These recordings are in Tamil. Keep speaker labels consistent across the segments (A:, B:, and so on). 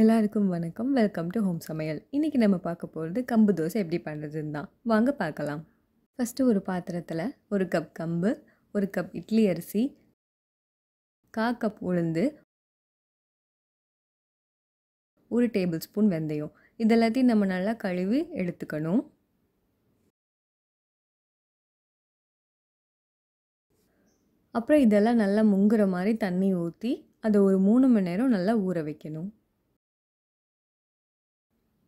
A: எல்லாருக்கும் வணக்கம். வெல்கம் டு ஹோம் சமையல். இன்னைக்கு நம்ம பார்க்க போறது கம்பு தோசை எப்படி பண்ணுறதுன்னு தான். வாங்க பார்க்கலாம். ஃபஸ்ட்டு ஒரு பாத்திரத்தில் 1 கப் கம்பு, 1 கப் இட்லி அரிசி, 1/4 கப் உளுந்து, 1 டேபிள் ஸ்பூன் வெந்தயம். இதெல்லாத்தையும் நம்ம நல்லா கழுவி எடுத்துக்கணும். அப்புறம் இதெல்லாம் நல்லா முங்குற மாதிரி தண்ணி ஊற்றி அதை ஒரு 3 மணி நேரம் நல்லா ஊற வைக்கணும்.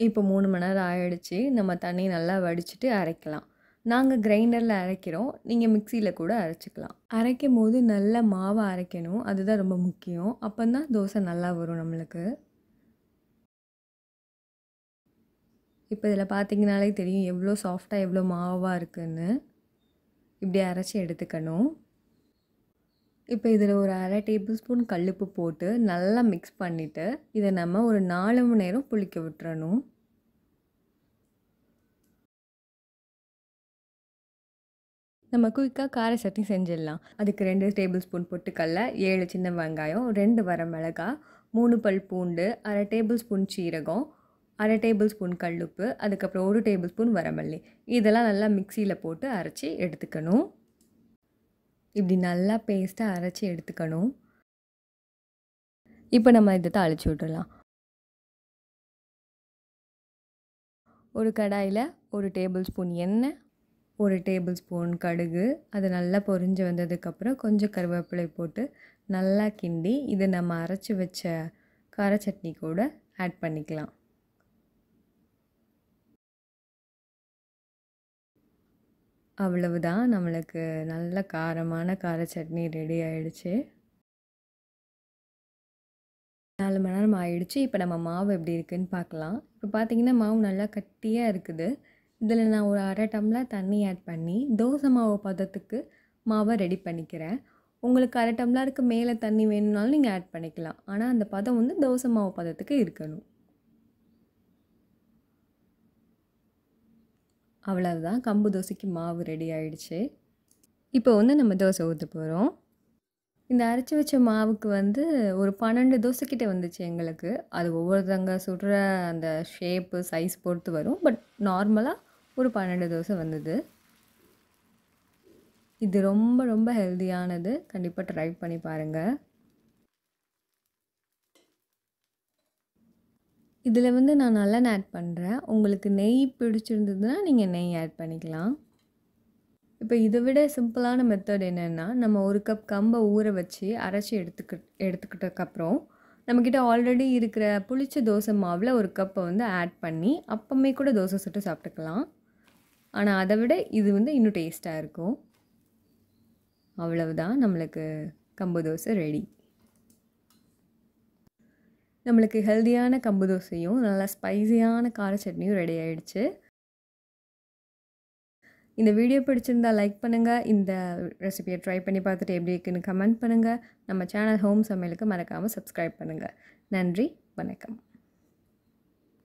A: இப்போ 3 மணி நேரம் ஆயிடுச்சு. நம்ம தண்ணி நல்லா வடிச்சிட்டு அரைக்கலாம். நாங்கள் கிரைண்டரில் அரைக்கிறோம். நீங்கள் மிக்சியில் கூட அரைச்சிக்கலாம். அரைக்கும்போது நல்லா மாவை அரைக்கணும். அதுதான் ரொம்ப முக்கியம். அப்போ தான் தோசை நல்லா வரும் நம்மளுக்கு. இப்போ இதில் பார்த்தீங்கனாலே தெரியும் எவ்வளோ சாஃப்டாக எவ்வளோ மாவாக இருக்குதுன்னு. இப்படி அரைச்சி எடுத்துக்கணும். இப்போ இதில் ஒரு 1/2 டேபிள் ஸ்பூன் கல்லுப்பு போட்டு நல்லா மிக்ஸ் பண்ணிவிட்டு இதை நம்ம ஒரு 4 மணி நேரம் புளிக்க விட்டுறணும். நம்ம குயிக்காக கார சட்னி செஞ்சிடலாம். அதுக்கு 2 டேபிள் ஸ்பூன் பொட்டுக்கடல, 7 சின்ன வெங்காயம், 2 வரமிளகாய், 3 பல் பூண்டு, 1/2 டேபிள் ஸ்பூன் சீரகம், 1/2 டேபிள் ஸ்பூன் கல்லுப்பு, அதுக்கப்புறம் 1 டேபிள் ஸ்பூன் வரமல்லி. இதெல்லாம் நல்லா மிக்சியில் போட்டு அரைச்சி எடுத்துக்கணும். இப்படி நல்லா பேஸ்ட்டாக அரைச்சி எடுத்துக்கணும். இப்போ நம்ம இதை தாளித்து விட்டுடலாம். ஒரு கடாயில் 1 டேபிள் ஸ்பூன் எண்ணெய், 1 டேபிள் ஸ்பூன் கடுகு, அது நல்லா பொரிஞ்சு வந்ததுக்கப்புறம் கொஞ்சம் கருவேப்பிலை போட்டு நல்லா கிண்டி இதை நம்ம அரைச்சி வச்ச கார சட்னி கூட ஆட் பண்ணிக்கலாம். அவ்வளவுதான், நம்மளுக்கு நல்ல காரமான கார சட்னி ரெடி ஆயிடுச்சு. 4 மணி நேரம் ஆயிடுச்சு. இப்போ நம்ம மாவு எப்படி இருக்குதுன்னு பார்க்கலாம். இப்போ பார்த்தீங்கன்னா மாவு நல்லா கட்டியாக இருக்குது. இதில் நான் ஒரு 1/2 டம்ளர் தண்ணி ஆட் பண்ணி தோசை மாவு பதத்துக்கு மாவை ரெடி பண்ணிக்கிறேன். உங்களுக்கு 1/2 டம்ளருக்கு மேலே தண்ணி வேணும்னாலும் நீங்கள் ஆட் பண்ணிக்கலாம். ஆனால் அந்த பதம் வந்து தோசை மாவு பதத்துக்கு இருக்கணும். அவ்வளவுதான், கம்பு தோசைக்கு மாவு ரெடி ஆயிடுச்சு. இப்போ வந்து நம்ம தோசை ஊற்ற போகிறோம். இந்த அரைச்சி வச்ச மாவுக்கு வந்து ஒரு 12 தோசைக்கிட்ட வந்துச்சு எங்களுக்கு. அது ஒவ்வொருத்தங்க சுடுற அந்த ஷேப்பு சைஸ் பொறுத்து வரும். பட் நார்மலாக ஒரு 12 தோசை வந்தது. இது ரொம்ப ரொம்ப ஹெல்தியானது. கண்டிப்பாக ட்ரை பண்ணி பாருங்கள். இதில் வந்து நான் நல்லெண்ணெய் ஆட் பண்ணுறேன். உங்களுக்கு நெய் பிடிச்சிருந்ததுன்னா நீங்கள் நெய் ஆட் பண்ணிக்கலாம். இப்போ இதை விட சிம்பிளான மெத்தட் என்னென்னா, நம்ம 1 கப் கம்பை ஊற வச்சு அரைச்சி எடுத்துக்கிட்டதுக்கப்புறம் நம்மக்கிட்ட ஆல்ரெடி இருக்கிற புளிச்ச தோசை மாவில் 1 கப்பை வந்து ஆட் பண்ணி அப்பமே கூட தோசை சுட்டு சாப்பிட்டுக்கலாம். ஆனால் அதை விட இது வந்து இன்னும் டேஸ்ட்டாக இருக்கும். அவ்வளவுதான், நம்மளுக்கு கம்பு தோசை ரெடி. நம்மளுக்கு ஹெல்தியான கம்பு தோசையும் நல்லா ஸ்பைசியான கார சட்னியும் ரெடி ஆகிடுச்சு. இந்த வீடியோ பிடிச்சிருந்தா லைக் பண்ணுங்கள். இந்த ரெசிபியை ட்ரை பண்ணி பார்த்துட்டு எப்படி இருக்குன்னு கமெண்ட் பண்ணுங்கள். நம்ம சேனல் ஹோம் சமையலுக்கு மறக்காமல் சப்ஸ்கிரைப் பண்ணுங்கள். நன்றி, வணக்கம்.